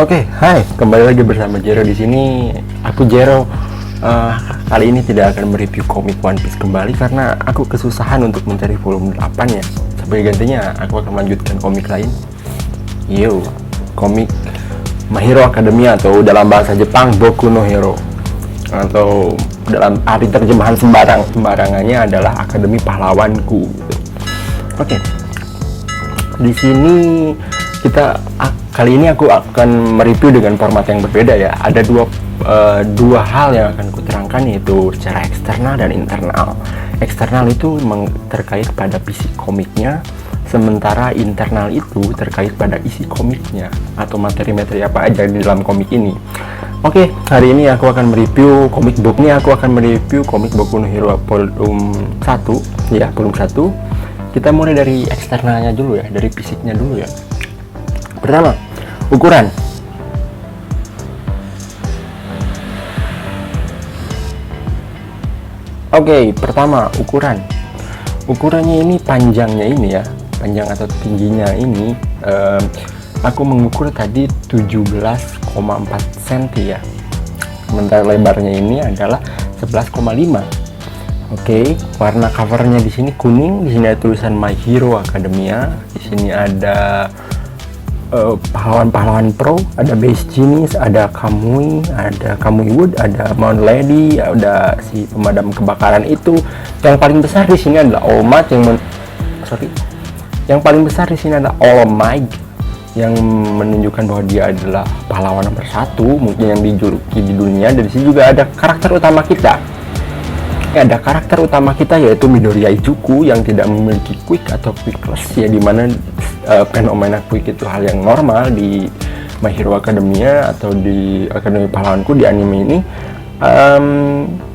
Oke, hai, kembali lagi bersama Jero di sini. Aku Jero. Kali ini tidak akan mereview komik One Piece kembali karena aku kesusahan untuk mencari volume 8 ya. Sebagai gantinya, aku akan melanjutkan komik lain. Komik My Hero Academia atau dalam bahasa Jepang Boku no Hero, atau dalam arti terjemahan sembarangannya adalah Akademi Pahlawanku. Oke. Di sini kali ini aku akan mereview dengan format yang berbeda ya. Ada dua hal yang akan kuterangkan, yaitu secara eksternal dan internal. Eksternal itu terkait pada visi komiknya, sementara internal itu terkait pada isi komiknya atau materi-materi apa aja di dalam komik ini. Oke, hari ini aku akan mereview komik book nih. Aku akan mereview komik Boku no Hero volume 1 ya, volume 1. Kita mulai dari eksternalnya dulu ya, dari fisiknya dulu ya. Pertama, ukuran. Oke, pertama ukuran. Ukurannya ini panjangnya ini ya, panjang atau tingginya ini. Aku mengukur tadi 17,4 cm ya. Sementara lebarnya ini adalah 11,5. Oke, warna covernya di sini kuning. Di sini ada tulisan My Hero Academia. Di sini ada pahlawan-pahlawan pro, ada Base Genius, ada Kamui, ada Kamui Wood, ada Mount Lady, ada si pemadam kebakaran itu. Yang paling besar di sini adalah All Might yang paling besar di sini adalah All Might yang menunjukkan bahwa dia adalah pahlawan nomor 1 mungkin yang dijuluki di dunia. Dan di sini juga ada karakter utama kita. Ada karakter utama kita yaitu Midoriya Izuku yang tidak memiliki quick atau quickless ya, dimana fenomena quick itu hal yang normal di My Hero Academia atau di Akademi Pahlawanku di anime ini.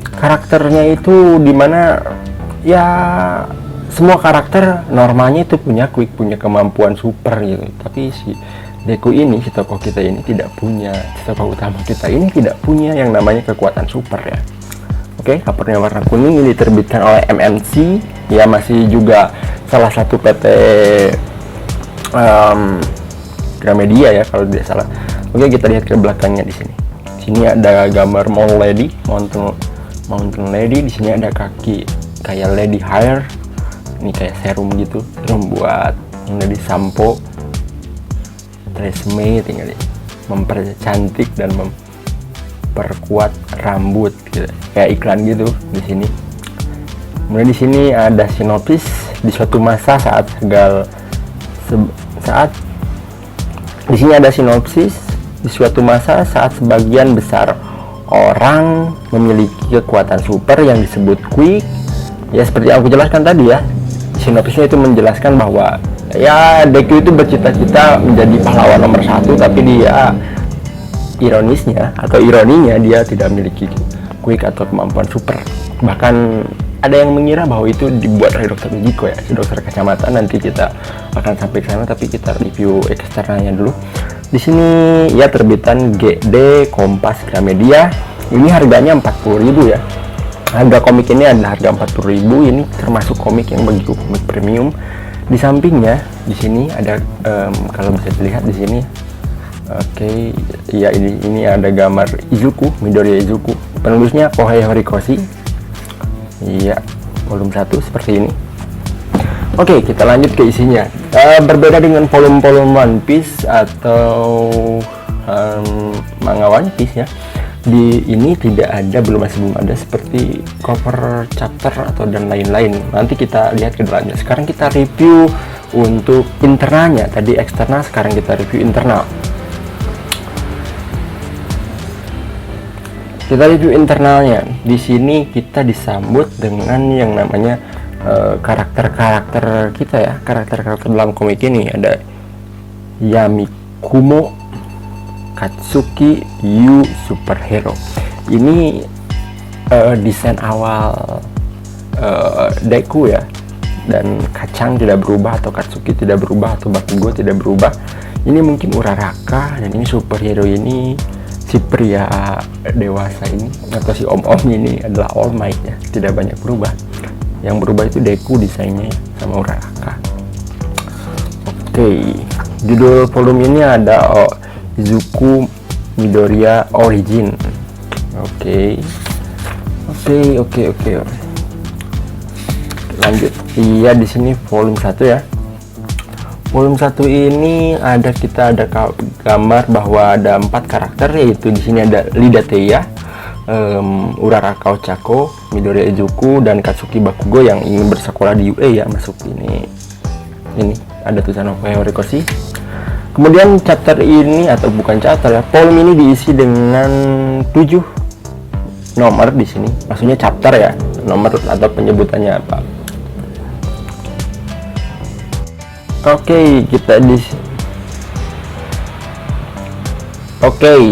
Karakternya itu dimana ya semua karakter normalnya itu punya quick, punya kemampuan super gitu, tapi si Deku ini, si tokoh kita ini tidak punya, si tokoh utama kita ini tidak punya yang namanya kekuatan super ya. Oke, covernya warna kuning, ini diterbitkan oleh MNC ya, masih juga salah satu PT Gramedia ya kalau tidak salah. Oke, kita lihat ke belakangnya di sini. Sini ada gambar Mountain Lady. Di sini ada kaki kayak Lady Hair. Ini kayak serum gitu, serum buat Lady Sampo. Tresemme tinggal mempercantik dan memperkuat rambut gitu, kayak iklan gitu di sini. Kemudian di sini ada sinopsis. Di suatu masa di sini ada sinopsis. Di suatu masa saat sebagian besar orang memiliki kekuatan super yang disebut quick ya, seperti yang aku jelaskan tadi ya. Sinopsisnya itu menjelaskan bahwa ya Deku itu bercita-cita menjadi pahlawan nomor 1, tapi dia ironinya dia tidak memiliki quick atau kemampuan super. Bahkan ada yang mengira bahwa itu dibuat oleh Dr. Ujiko ya, si dokter kacamata. Nanti kita akan sampai ke sana, tapi kita review eksternalnya dulu. Di sini ya terbitan GD Kompas Gramedia. Ini harganya 40.000 ya. Harga komik ini adalah harga 40.000. Ini termasuk komik yang bagiku komik premium. Di sampingnya di sini ada kalau bisa dilihat di sini. Oke, ya ini ada gambar Izuku, Midoriya Izuku. Penulisnya Kohei Horikoshi. Iya, volume 1 seperti ini. Oke, kita lanjut ke isinya. Berbeda dengan volume-volume One Piece atau manga One Piece ya. Di ini belum ada seperti cover chapter atau dan lain-lain. Nanti kita lihat ke dalamnya. Sekarang kita review untuk internalnya. Tadi eksternal, sekarang kita review internal. Kita review internalnya. Di sini kita disambut dengan yang namanya karakter-karakter kita ya, karakter-karakter dalam komik ini. Ada Yamikumo, Katsuki, Yu, Superhero. Ini desain awal Deku ya, dan Kacang tidak berubah, atau Katsuki tidak berubah, atau Bakugo tidak berubah. Ini mungkin Uraraka, dan ini Superhero ini si pria dewasa ini atau si om-om ini adalah All Might ya, tidak banyak berubah. Yang berubah itu Deku desainnya sama Uraraka. Oke, judul volume ini ada Izuku Midoriya Origin. Oke. Lanjut. Iya, di sini volume 1 ya. Volume 1 ini kita ada gambar bahwa ada 4 karakter, yaitu di sini ada Lidateya, Uraraka Ochako, Midoriya Izuku, dan Katsuki Bakugo yang ingin bersekolah di UA ya, masuk ini ada tulisan Horikoshi. Kemudian chapter ini, atau bukan chapter ya, volume ini diisi dengan 7 nomor di sini. Maksudnya chapter ya, nomor atau penyebutannya apa. Oke,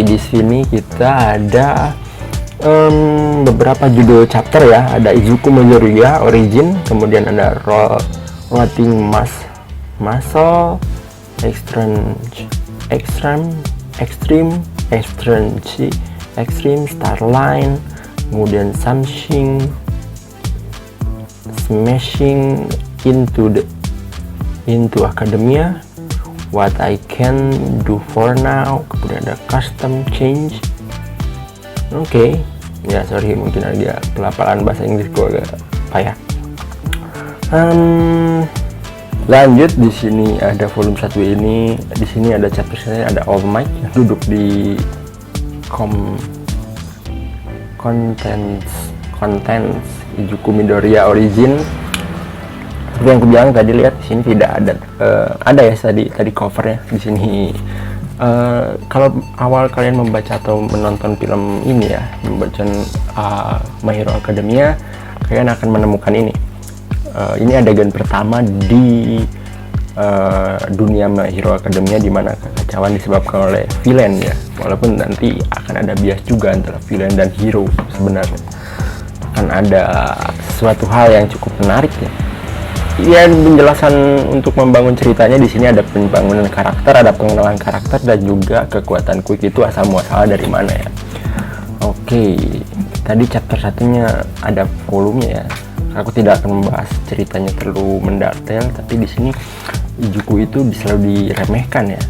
di sini kita ada beberapa judul chapter ya. Ada Izuku Midoriya Origin, kemudian ada Rolling Muscle, Extreme Starline, kemudian Smashing into Academia, What I Can Do For Now, kemudian ada Custom Change. Oke. Ya, sorry, mungkin agak pelafalan bahasa Inggris gue agak payah. Lanjut, di sini ada volume 1 ini. Di sini ada chapter saya, ada All Might yang duduk di contents Izuku Midoriya Origin. Seperti yang aku bilang tadi, lihat di sini tidak ada ya tadi covernya di sini. Kalau awal kalian membaca atau menonton film ini ya, membaca My Hero Academia, kalian akan menemukan ini. Ini adegan pertama di dunia My Hero Academia, di mana kekacauan disebabkan oleh villain ya. Walaupun nanti akan ada bias juga antara villain dan hero, sebenarnya akan ada sesuatu hal yang cukup menarik ya. Ya, penjelasan untuk membangun ceritanya di sini ada pembangunan karakter, ada pengenalan karakter, dan juga kekuatan Quick itu asal muasal dari mana ya. Oke, tadi chapter satunya ada volumenya ya. Aku tidak akan membahas ceritanya terlalu mendetail, tapi di sini Izuku itu selalu diremehkan ya.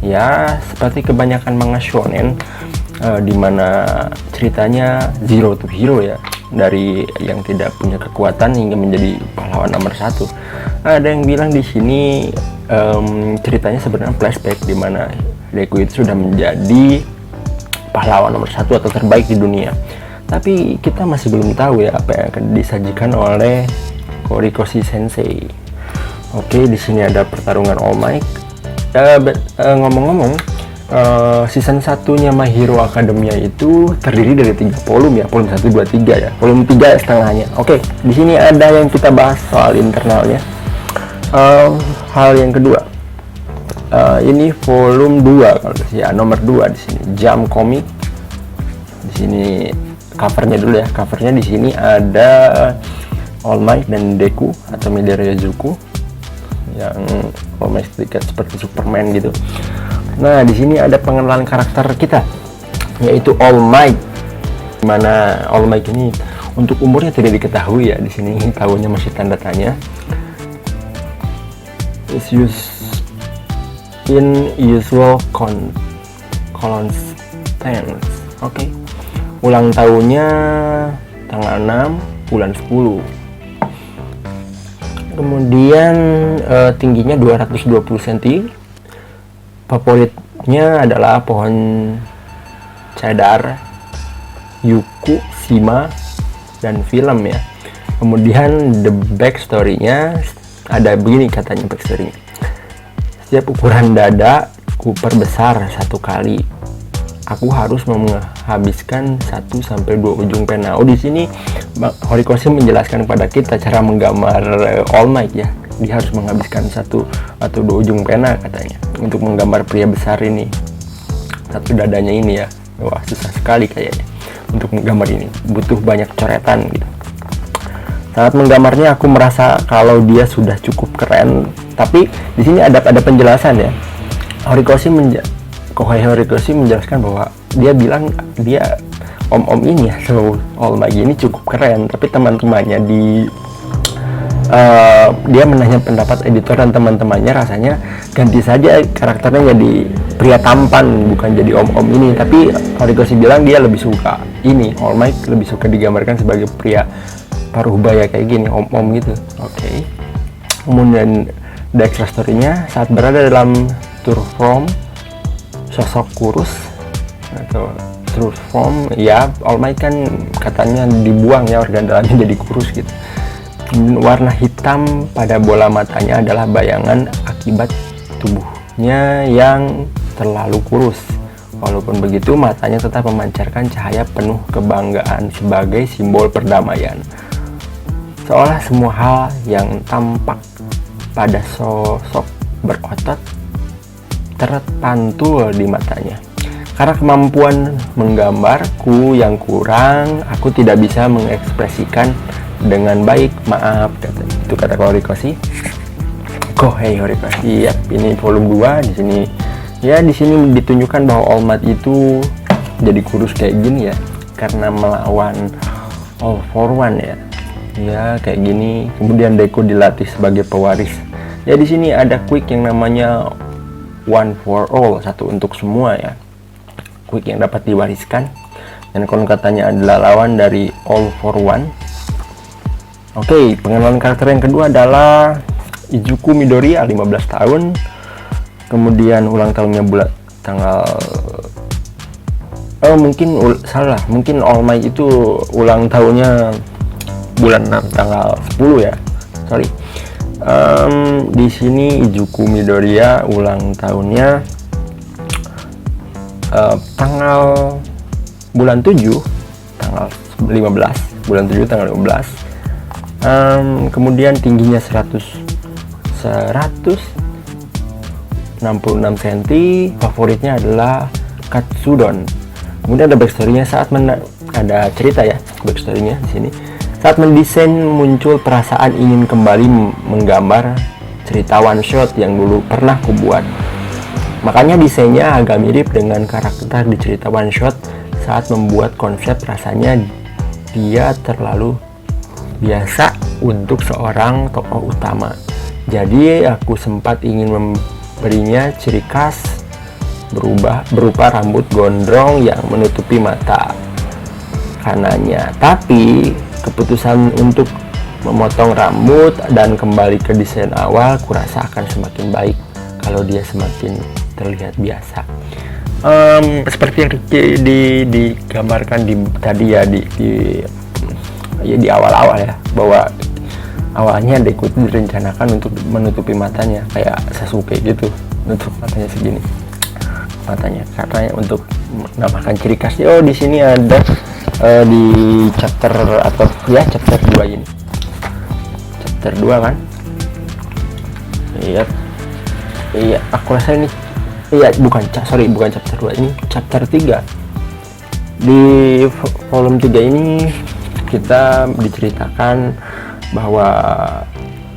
Ya, seperti kebanyakan manga shonen, di mana ceritanya zero to hero ya, dari yang tidak punya kekuatan hingga menjadi pahlawan nomor 1. Ada yang bilang di sini ceritanya sebenarnya flashback, di mana Deku itu sudah menjadi pahlawan nomor 1 atau terbaik di dunia. Tapi kita masih belum tahu ya apa yang akan disajikan oleh Horikoshi Sensei. Oke, di sini ada pertarungan All Might. Ngomong-ngomong, season 1-nya My Hero Academia itu terdiri dari 3 volume ya, volume 1, 2, 3 ya, volume 3 setengahnya. Oke, di sini ada yang kita bahas soal internalnya. Hal yang kedua, ini volume 2 kalau ya, nomor 2 di sini, Jump Comic. Di sini covernya dulu ya, covernya di sini ada All Might dan Deku atau Midoriya Izuku yang All Might seperti Superman gitu. Nah, di sini ada pengenalan karakter kita, yaitu All Might. Mana All Might ini untuk umurnya tidak diketahui ya. Di sini tahunnya masih tanda tanya. Is used in usual constants. Oke. Ulang tahunnya tanggal 6 bulan 10. Kemudian tingginya 220 cm. Favoritnya adalah pohon cadar, Yuku, Shima, dan film ya. Kemudian the backstory-nya ada begini katanya backstory-nya. Setiap ukuran dada ku perbesar 1 kali. Aku harus menghabiskan 1-2 ujung pena. Oh, di sini Horikoshi menjelaskan kepada kita cara menggambar All Might ya. Dia harus menghabiskan 1 atau 2 ujung pena katanya untuk menggambar pria besar ini. Satu dadanya ini ya. Wah, susah sekali kayaknya untuk menggambar ini. Butuh banyak coretan gitu. Saat menggambarnya aku merasa kalau dia sudah cukup keren. Tapi di sini ada penjelasan ya. Kohei Horikoshi menjelaskan bahwa dia bilang dia om-om ini ya, so All Might ini cukup keren, tapi teman-temannya dia menanya pendapat editor dan teman-temannya rasanya ganti saja karakternya jadi pria tampan, bukan jadi om-om ini. Tapi Horikoshi bilang dia lebih suka ini, All Might lebih suka digambarkan sebagai pria paruh baya kayak gini, om-om gitu. Oke. Kemudian the extra story-nya, saat berada dalam tour form, sosok kurus atau tour form, ya All Might kan katanya dibuang ya organ dalamnya jadi kurus gitu. Warna hitam pada bola matanya adalah bayangan akibat tubuhnya yang terlalu kurus. Walaupun begitu, matanya tetap memancarkan cahaya penuh kebanggaan sebagai simbol perdamaian. Seolah semua hal yang tampak pada sosok berotot terpantul di matanya. Karena kemampuan menggambarku yang kurang, aku tidak bisa mengekspresikan dengan baik. Maaf, kata Horikoshi. Kohei Horikoshi. Yap, ini volume 2 di sini. Ya, di sini ditunjukkan bahwa All Might itu jadi kurus kayak gini ya, karena melawan All for One ya. Ya, kayak gini. Kemudian Deku dilatih sebagai pewaris. Ya, di sini ada Quick yang namanya One for All, satu untuk semua ya. Quick yang dapat diwariskan. Dan konon katanya adalah lawan dari All for One. Oke, pengenalan karakter yang kedua adalah Izuku Midoriya, 15 tahun. Kemudian ulang tahunnya bulan tanggal mungkin All Might itu ulang tahunnya bulan 6 tanggal 10 ya. Sorry. Di sini Izuku Midoriya ulang tahunnya tanggal bulan 7 tanggal 15, bulan 7 tanggal 15. Kemudian tingginya 166 cm, favoritnya adalah katsudon. Kemudian ada backstory-nya, ada cerita ya backstory-nya di sini. Saat mendesain muncul perasaan ingin kembali menggambar cerita one shot yang dulu pernah kubuat. Makanya desainnya agak mirip dengan karakter di cerita one shot. Saat membuat konsep, rasanya dia terlalu biasa untuk seorang tokoh utama. Jadi aku sempat ingin memberinya ciri khas berupa rambut gondrong yang menutupi mata kanannya. Tapi keputusan untuk memotong rambut dan kembali ke desain awal kurasa akan semakin baik kalau dia semakin terlihat biasa. Seperti yang digambarkan tadi ya di awal-awal ya, bahwa awalnya Deku direncanakan untuk menutupi matanya kayak Sasuke gitu, nutup matanya segini matanya karena untuk menambahkan ciri khasnya. Oh, di sini ada di chapter atau ya chapter 2 ini, chapter 2 kan. Iya, aku rasa ini bukan chapter 2, ini chapter 3. Di volume 3 ini kita diceritakan bahwa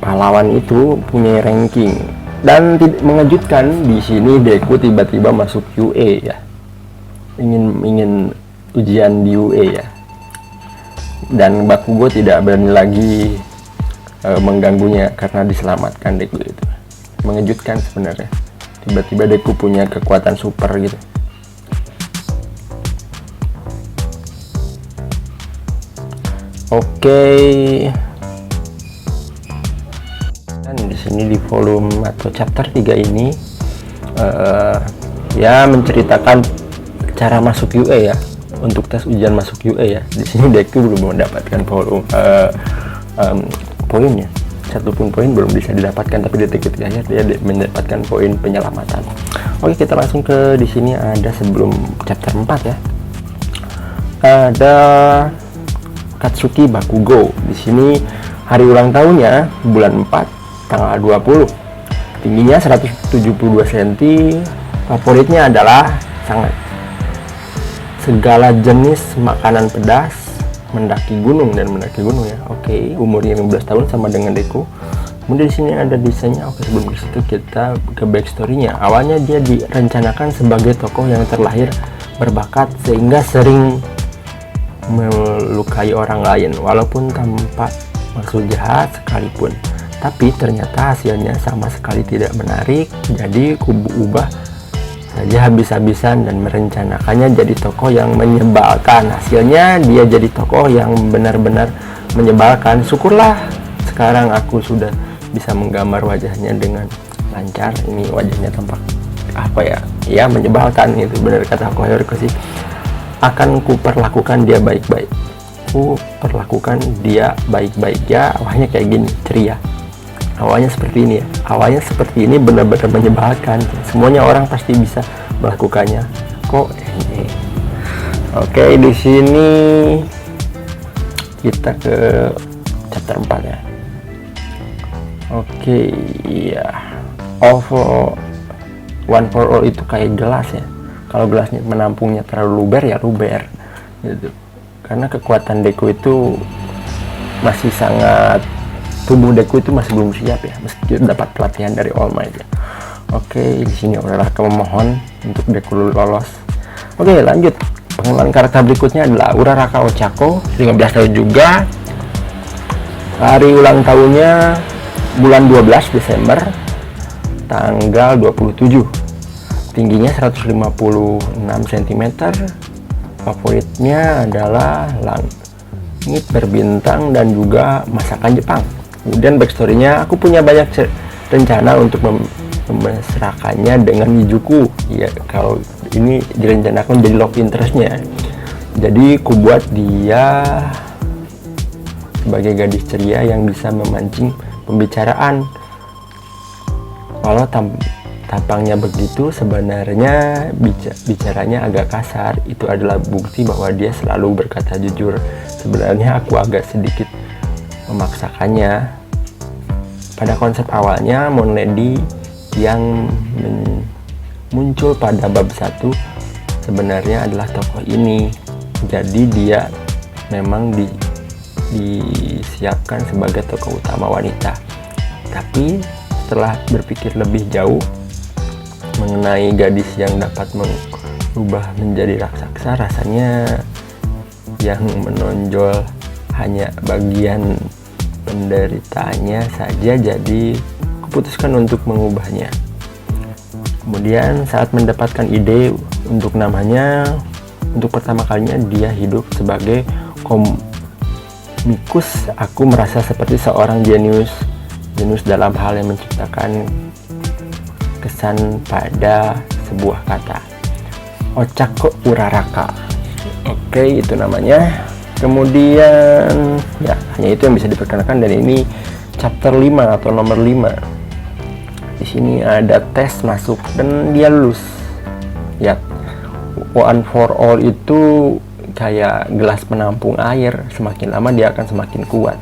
pahlawan itu punya ranking, dan mengejutkan di sini Deku tiba-tiba masuk UA ya, ingin ujian di UA ya, dan Bakugo tidak berani lagi mengganggunya karena diselamatkan Deku itu. Mengejutkan sebenarnya, tiba-tiba Deku punya kekuatan super gitu. Oke. Dan di sini di volume atau chapter 3 ini ya menceritakan cara masuk UA ya, untuk tes ujian masuk UA ya. Di sini Deku belum mendapatkan poinnya. Satupun poin belum bisa didapatkan, tapi di detik akhir dia mendapatkan poin penyelamatan. Oke, kita langsung ke di sini ada sebelum chapter 4 ya. Ada Katsuki Bakugo. Di sini hari ulang tahunnya bulan 4 tanggal 20. Tingginya 172 cm. Favoritnya adalah segala jenis makanan pedas, mendaki gunung ya. Oke, umurnya 15 tahun sama dengan Deku. Kemudian di sini ada desainnya. Oke, sebelum ke situ kita ke backstory-nya. Awalnya dia direncanakan sebagai tokoh yang terlahir berbakat sehingga sering melukai orang lain walaupun tanpa maksud jahat sekalipun. Tapi ternyata hasilnya sama sekali tidak menarik. Jadi kubu ubah saja habis-habisan dan merencanakannya jadi tokoh yang menyebalkan. Hasilnya dia jadi tokoh yang benar-benar menyebalkan. Syukurlah sekarang aku sudah bisa menggambar wajahnya dengan lancar. Ini wajahnya tampak ya menyebalkan, itu benar kata Koyoriko sih. Akan ku perlakukan dia baik-baik. Ku perlakukan dia baik-baik ya. Awalnya kayak gini, ceria. Awalnya seperti ini ya. Awalnya seperti ini benar-benar menyebalkan. Semuanya orang pasti bisa melakukannya. Kok ini? Oke, di sini kita ke chapter 4 ya. Oke, iya. One for all itu kayak gelas ya. Kalau gelasnya menampungnya terlalu luber ya luber gitu. Karena kekuatan Deku itu masih sangat, tubuh Deku itu masih belum siap ya, meski dapat pelatihan dari All Might ya. Oke, di sini Uraraka memohon untuk Deku lolos. Oke, lanjut. Pengenalan karakter berikutnya adalah Uraraka Ochako, 15 tahun juga. Hari ulang tahunnya bulan 12 Desember, tanggal 27. Tingginya 156 cm. Favoritnya adalah langit berbintang dan juga masakan Jepang. Kemudian backstory-nya, aku punya banyak rencana untuk memesrakannya dengan Mizuku. Ya, kalau ini direncanakan jadi love interest-nya. Jadi ku buat dia sebagai gadis ceria yang bisa memancing pembicaraan. Kalau tampangnya begitu, sebenarnya bicaranya agak kasar. Itu adalah bukti bahwa dia selalu berkata jujur. Sebenarnya aku agak sedikit memaksakannya. Pada konsep awalnya, Moon Lady yang muncul pada bab 1 sebenarnya adalah tokoh ini. Jadi dia memang disiapkan sebagai tokoh utama wanita. Tapi setelah berpikir lebih jauh mengenai gadis yang dapat berubah menjadi raksasa, rasanya yang menonjol hanya bagian penderitaannya saja, jadi kuputuskan untuk mengubahnya. Kemudian saat mendapatkan ide untuk namanya, untuk pertama kalinya dia hidup sebagai komikus, aku merasa seperti seorang jenius dalam hal yang menciptakan kesan pada sebuah kata. Ochako Uraraka. Oke, itu namanya. Kemudian ya hanya itu yang bisa diperkenalkan, dan ini chapter 5 atau nomor 5. Di sini ada tes masuk dan dia lulus. Ya, One for All itu kayak gelas penampung air, semakin lama dia akan semakin kuat.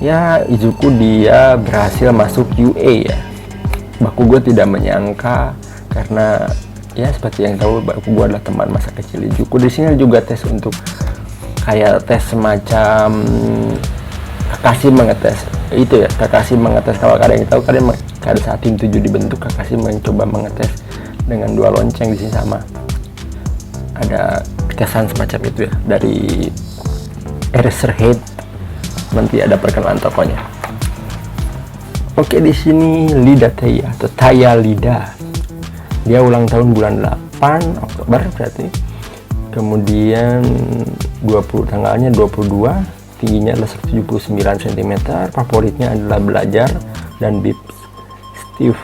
Ya, Izuku dia berhasil masuk UA ya. Bakugou tidak menyangka, karena ya seperti yang tahu Bakugou adalah teman masa kecil Izuku. Di sini juga tes untuk kayak tes semacam Kakashi mengetes itu ya. Kakashi mengetes, kalau kalian tahu, kalian pada saat tim 7 dibentuk, Kakashi mencoba mengetes dengan 2 lonceng. Di sini sama ada kesan semacam itu ya dari Eraserhead. Nanti ada perkenalan tokonya. Oke, di sini Lida Taya atau Taya Lida. Dia ulang tahun bulan 8 Oktober berarti. Kemudian tanggalnya 22, tingginya adalah 179 cm. Favoritnya adalah belajar dan bib stiff.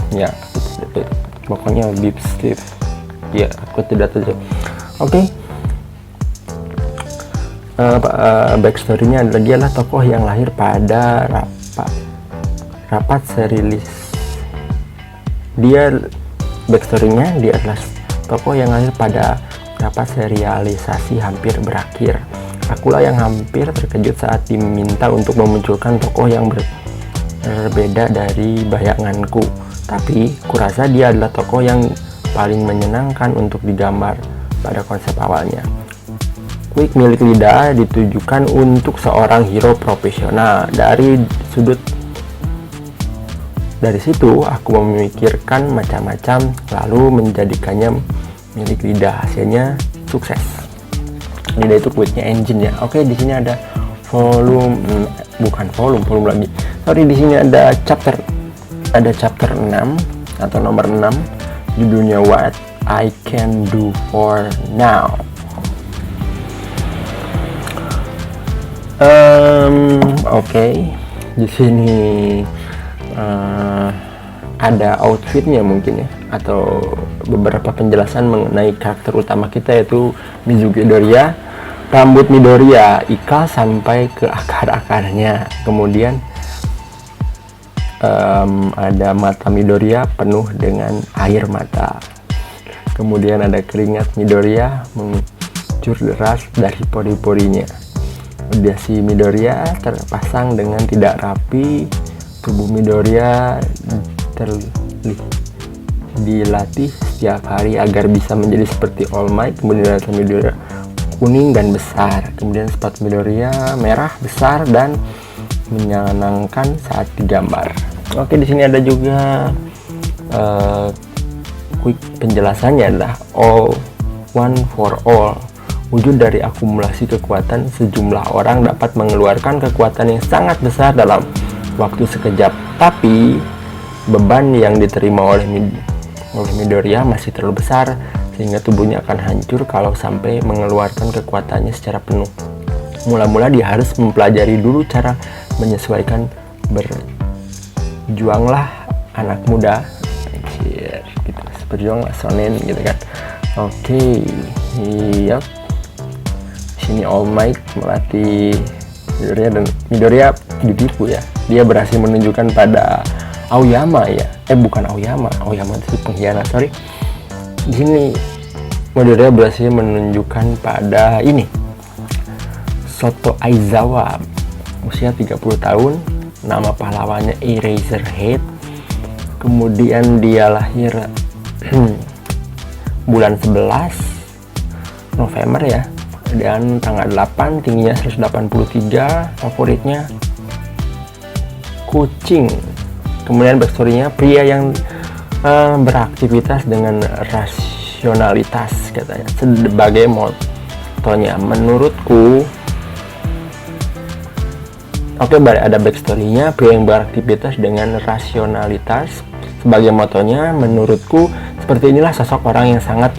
Ya, pokoknya bib stiff. Ya, aku tidak tahu. Oke. Backstory-nya adalah dia adalah tokoh yang lahir pada rapat serilis. Backstory-nya dia adalah tokoh yang lahir pada rapat serialisasi hampir berakhir. Akulah yang hampir terkejut saat diminta untuk memunculkan tokoh yang berbeda dari bayanganku. Tapi kurasa dia adalah tokoh yang paling menyenangkan untuk digambar pada konsep awalnya. Quick milik Lida ditujukan untuk seorang hero profesional. Dari situ aku memikirkan macam-macam, lalu menjadikannya milik Lida. Hasilnya sukses. Lida itu quicknya engine ya. Oke, di sini ada volume lagi. Sorry, di sini ada chapter 6 atau nomor 6, judulnya What I Can Do For Now. Oke. Di sini ada outfitnya mungkin ya, atau beberapa penjelasan mengenai karakter utama kita, yaitu Mizuki Doria. Rambut Midoriya ikal sampai ke akar-akarnya. Kemudian ada mata Midoriya penuh dengan air mata. Kemudian ada keringat Midoriya mengucur deras dari pori-porinya. Udah si Midoriya terpasang dengan tidak rapi. Tubuh Midoriya dilatih setiap hari agar bisa menjadi seperti All Might. Kemudian ada Midoriya kuning dan besar. Kemudian sepatu Midoriya merah besar dan menyenangkan saat digambar. Oke, di sini ada juga quick penjelasannya adalah all one for all. Wujud dari akumulasi kekuatan, sejumlah orang dapat mengeluarkan kekuatan yang sangat besar dalam waktu sekejap. Tapi beban yang diterima oleh Midoriya masih terlalu besar, sehingga tubuhnya akan hancur kalau sampai mengeluarkan kekuatannya secara penuh. Mula-mula dia harus mempelajari dulu cara menyesuaikan. Berjuanglah anak muda, gitu. Berjuanglah shonen gitu kan. Oke, yap. Sini All Might melatih Midoriya, dan Midoriya ditipu ya. Dia berhasil menunjukkan pada Aoyama ya. Bukan Aoyama itu pengkhianat, sorry. Di sini Midoriya berhasil menunjukkan pada ini Soto Aizawa, usia 30 tahun, nama pahlawannya Eraserhead. Kemudian dia lahir bulan 11 November ya, dan tanggal 8, tingginya 183, favoritnya kucing. Kemudian backstory-nya pria yang beraktivitas dengan rasionalitas katanya sebagai motonya. Menurutku ada backstory-nya, pria yang beraktivitas dengan rasionalitas sebagai motonya. Menurutku seperti inilah sosok orang yang sangat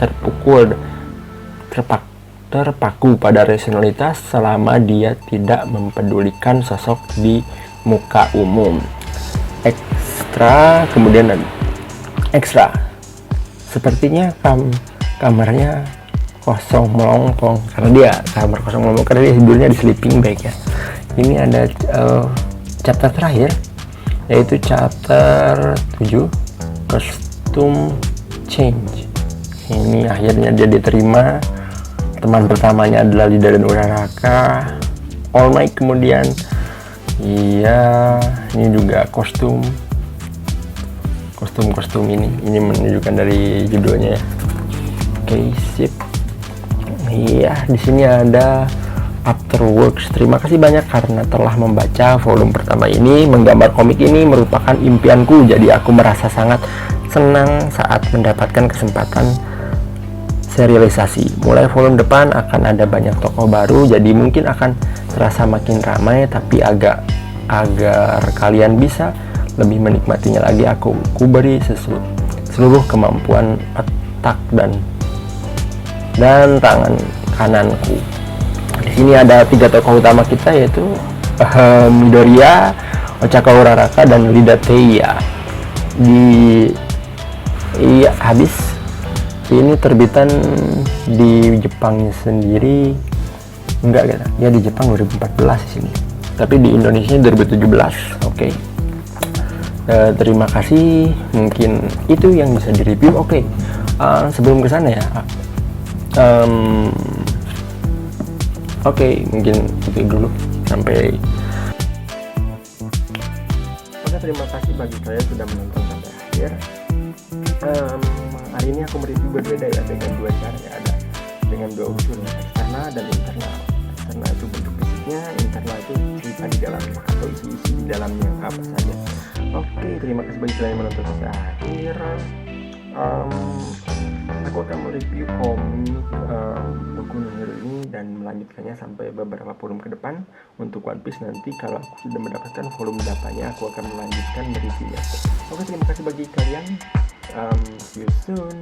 terpaku pada rasionalitas selama dia tidak mempedulikan sosok di muka umum. Kemudian ekstra, sepertinya kamarnya kosong melompong karena dia tidurnya di sleeping bag ya. Ini ada chapter terakhir, yaitu chapter 7, Costume Change. Ini akhirnya dia diterima. Teman pertamanya adalah Lida dan Uraraka, All Might. Kemudian ini juga kostum ini menunjukkan dari judulnya ya. Oke, sip. Di sini ada Afterworks. Terima kasih banyak karena telah membaca volume pertama ini. Menggambar komik ini merupakan impianku, jadi aku merasa sangat senang saat mendapatkan kesempatan serialisasi. Mulai volume depan akan ada banyak tokoh baru, jadi mungkin akan terasa makin ramai, tapi agar kalian bisa lebih menikmatinya lagi, aku beri seluruh kemampuan otak dan tangan kananku. Di sini ada 3 tokoh utama kita, yaitu Midoriya, Ochako Uraraka, dan Lida Teiya. Habis ini terbitan di Jepang sendiri enggak gitu. Ya di Jepang 2014 di sini. Tapi di Indonesia 2017. Oke. Terima kasih. Mungkin itu yang bisa direview. Oke. Sebelum ke sana ya. Oke, mungkin itu dulu sampai. Oke, terima kasih bagi kalian sudah menonton sampai akhir. Hari ini aku mereview berbeda ya, dengan 2 cara ya, ada dengan 2 unsur, eksternal dan internal. Eksternal itu bentuk fisiknya, internal itu cerita di dalamnya atau isi-isi di dalamnya apa saja. Oke, terima kasih bagi kalian yang menonton sampai akhir. Aku akan mereview komik Boku no Hero ini dan melanjutkannya sampai beberapa volume ke depan. Untuk One Piece nanti kalau aku sudah mendapatkan volume 8-nya, aku akan melanjutkan mereviewnya. Oke, terima kasih bagi kalian. See you soon.